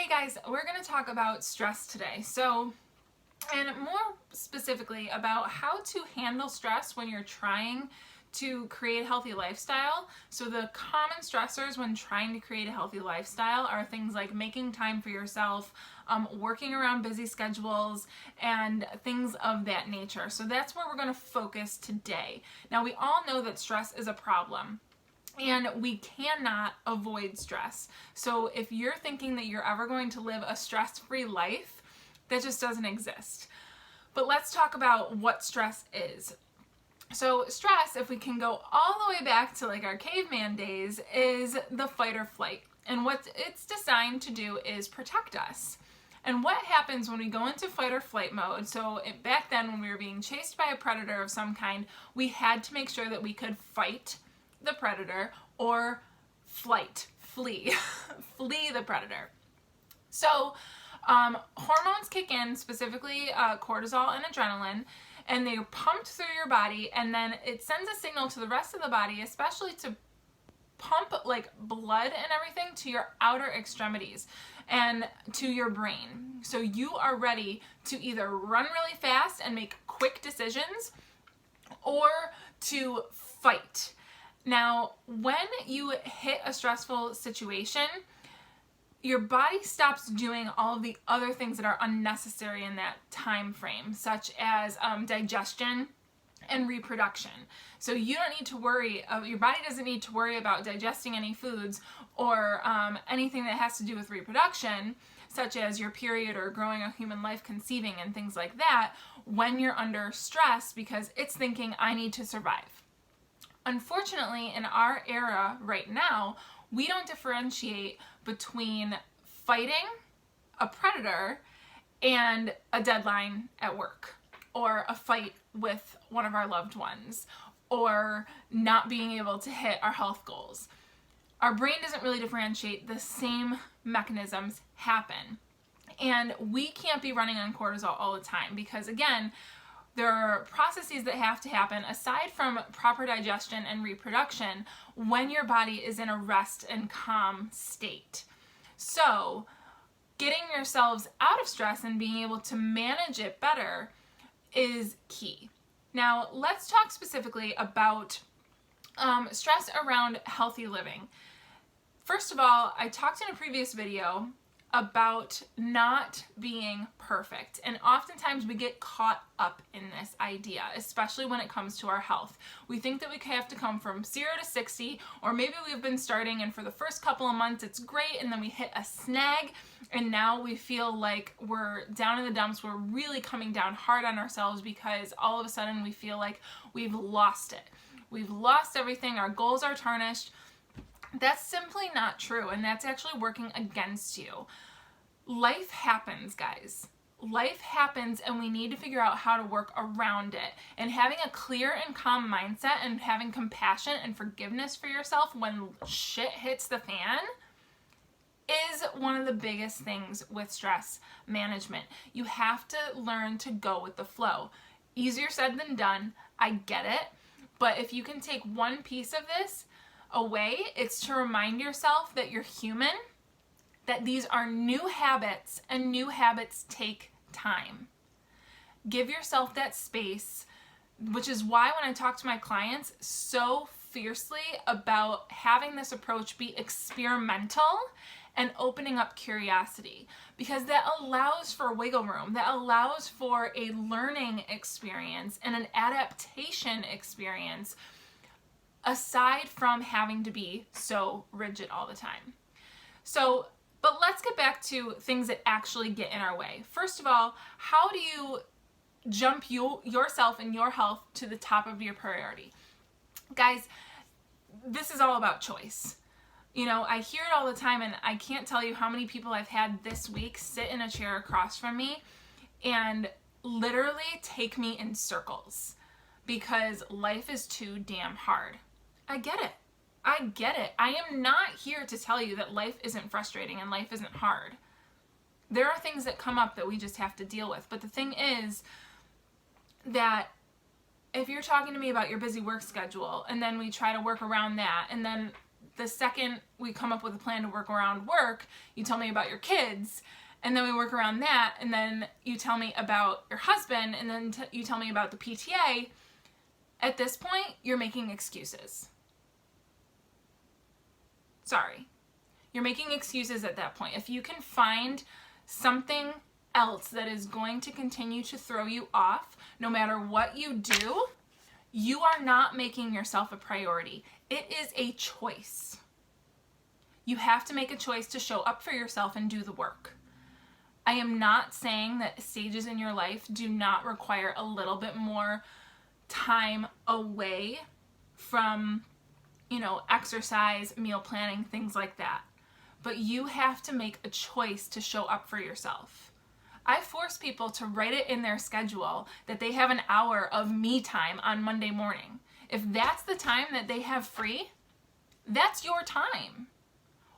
guys, we're going to talk about stress today. And more specifically about how to handle stress when you're trying to create a healthy lifestyle. So the common stressors when trying to create a healthy lifestyle are things like making time for yourself, working around busy schedules, and things of that nature. So that's where we're going to focus today. Now, we all know that stress is a problem. And we cannot avoid stress. So if you're thinking that you're ever going to live a stress-free life, that just doesn't exist. But let's talk about what stress is. So stress, if we can go all the way back to like our caveman days, is the fight or flight. And what it's designed to do is protect us. And what happens when we go into fight or flight mode, back then when we were being chased by a predator of some kind, we had to make sure that we could fight the predator or flee the predator. So hormones kick in, specifically cortisol and adrenaline, and they're pumped through your body, and then it sends a signal to the rest of the body, especially to pump like blood and everything to your outer extremities and to your brain. So you are ready to either run really fast and make quick decisions or to fight. Now, when you hit a stressful situation, your body stops doing all of the other things that are unnecessary in that time frame, such as digestion and reproduction. So you don't need to worry, your body doesn't need to worry about digesting any foods or anything that has to do with reproduction, such as your period or growing a human life, conceiving and things like that, when you're under stress, because it's thinking, I need to survive. Unfortunately, in our era right now, we don't differentiate between fighting a predator and a deadline at work, or a fight with one of our loved ones, or not being able to hit our health goals. Our brain doesn't really differentiate. The same mechanisms happen. And we can't be running on cortisol all the time because, again, there are processes that have to happen aside from proper digestion and reproduction when your body is in a rest and calm state. So getting yourselves out of stress and being able to manage it better is key. Now, let's talk specifically about stress around healthy living. First of all, I talked in a previous video about not being perfect, and oftentimes we get caught up in this idea, especially when it comes to our health. We think that we have to come from 0 to 60, or maybe we've been starting and for the first couple of months it's great, and then we hit a snag and now we feel like we're down in the dumps. We're really coming down hard on ourselves because all of a sudden we feel like we've lost it. We've lost everything. Our goals are tarnished. That's simply not true, and that's actually working against you. Life happens, guys. Life happens, and we need to figure out how to work around it. And having a clear and calm mindset and having compassion and forgiveness for yourself when shit hits the fan is one of the biggest things with stress management. You have to learn to go with the flow. Easier said than done, I get it. But if you can take one piece of this away, it's to remind yourself that you're human, that these are new habits, and new habits take time. Give yourself that space, which is why when I talk to my clients so fiercely about having this approach be experimental and opening up curiosity, because that allows for wiggle room, that allows for a learning experience and an adaptation experience, aside from having to be so rigid all the time. But let's get back to things that actually get in our way. First of all, how do you jump yourself and your health to the top of your priority? Guys, this is all about choice. You know, I hear it all the time, and I can't tell you how many people I've had this week sit in a chair across from me and literally take me in circles because life is too damn hard. I get it. I am not here to tell you that life isn't frustrating and life isn't hard. There are things that come up that we just have to deal with. But the thing is that if you're talking to me about your busy work schedule and then we try to work around that and then the second we come up with a plan to work around work, you tell me about your kids, and then we work around that, and then you tell me about your husband, and then you tell me about the PTA. At this point, you're making excuses. Sorry. You're making excuses at that point. If you can find something else that is going to continue to throw you off, no matter what you do, you are not making yourself a priority. It is a choice. You have to make a choice to show up for yourself and do the work. I am not saying that stages in your life do not require a little bit more time away from, exercise, meal planning, things like that. But you have to make a choice to show up for yourself. I force people to write it in their schedule that they have an hour of me time on Monday morning. If that's the time that they have free, that's your time.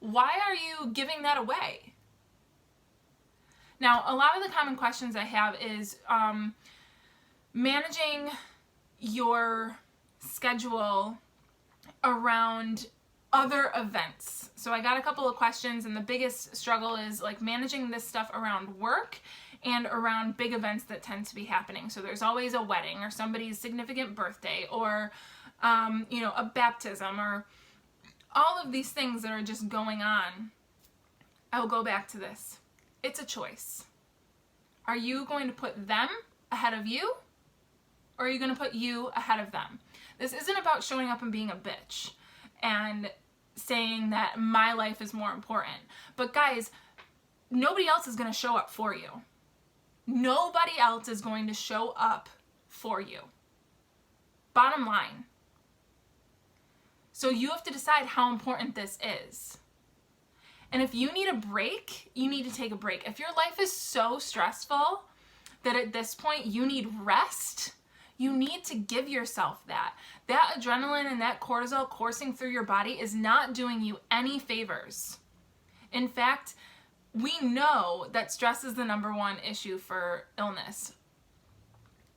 Why are you giving that away? Now, a lot of the common questions I have is managing your schedule around other events. So I got a couple of questions, and the biggest struggle is like managing this stuff around work and around big events that tend to be happening. So there's always a wedding or somebody's significant birthday or, a baptism or all of these things that are just going on. I will go back to this. It's a choice. Are you going to put them ahead of you, or are you going to put you ahead of them? This isn't about showing up and being a bitch and saying that my life is more important. But guys, nobody else is going to show up for you. Nobody else is going to show up for you. Bottom line. So you have to decide how important this is. And if you need a break, you need to take a break. If your life is so stressful that at this point you need rest, you need to give yourself that. That adrenaline and that cortisol coursing through your body is not doing you any favors. In fact, we know that stress is the number one issue for illness.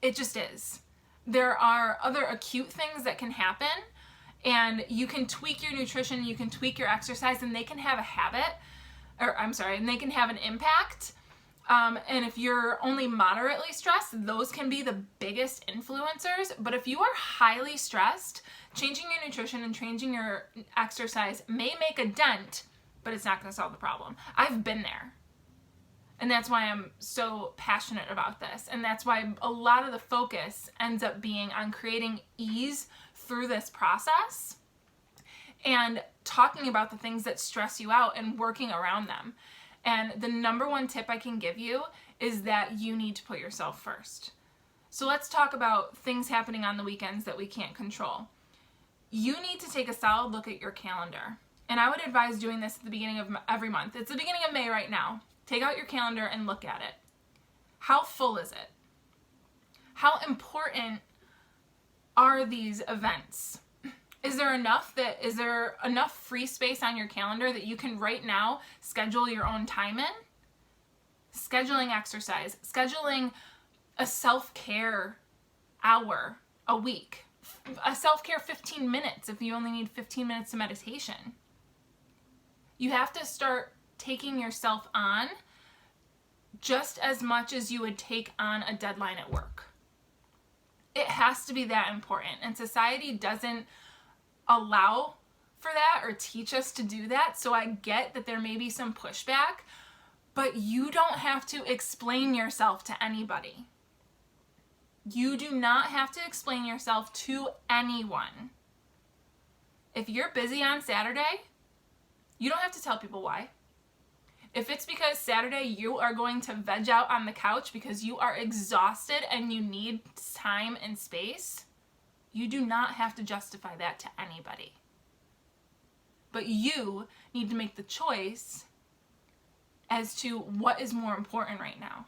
It just is. There are other acute things that can happen, and you can tweak your nutrition, you can tweak your exercise, and they can have and they can have an impact. And if you're only moderately stressed, those can be the biggest influencers. But if you are highly stressed, changing your nutrition and changing your exercise may make a dent, but it's not going to solve the problem. I've been there. And that's why I'm so passionate about this. And that's why a lot of the focus ends up being on creating ease through this process and talking about the things that stress you out and working around them. And the number one tip I can give you is that you need to put yourself first. So let's talk about things happening on the weekends that we can't control. You need to take a solid look at your calendar. And I would advise doing this at the beginning of every month. It's the beginning of May right now. Take out your calendar and look at it. How full is it? How important are these events? Is there enough free space on your calendar that you can right now schedule your own time in? Scheduling exercise, scheduling a self-care hour a week, a self-care 15 minutes if you only need 15 minutes of meditation. You have to start taking yourself on just as much as you would take on a deadline at work. It has to be that important, and society doesn't allow for that or teach us to do that. So I get that there may be some pushback, but you don't have to explain yourself to anybody. You do not have to explain yourself to anyone. If you're busy on Saturday, you don't have to tell people why. If it's because Saturday you are going to veg out on the couch because you are exhausted and you need time and space, you do not have to justify that to anybody. But you need to make the choice as to what is more important right now.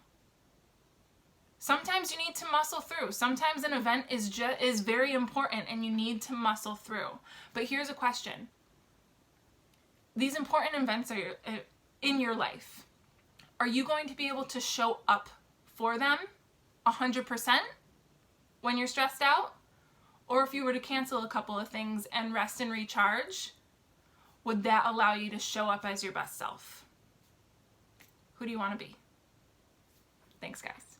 Sometimes you need to muscle through. Sometimes an event is very important and you need to muscle through. But here's a question. These important events are in your life. Are you going to be able to show up for them 100% when you're stressed out? Or if you were to cancel a couple of things and rest and recharge, would that allow you to show up as your best self? Who do you want to be? Thanks, guys.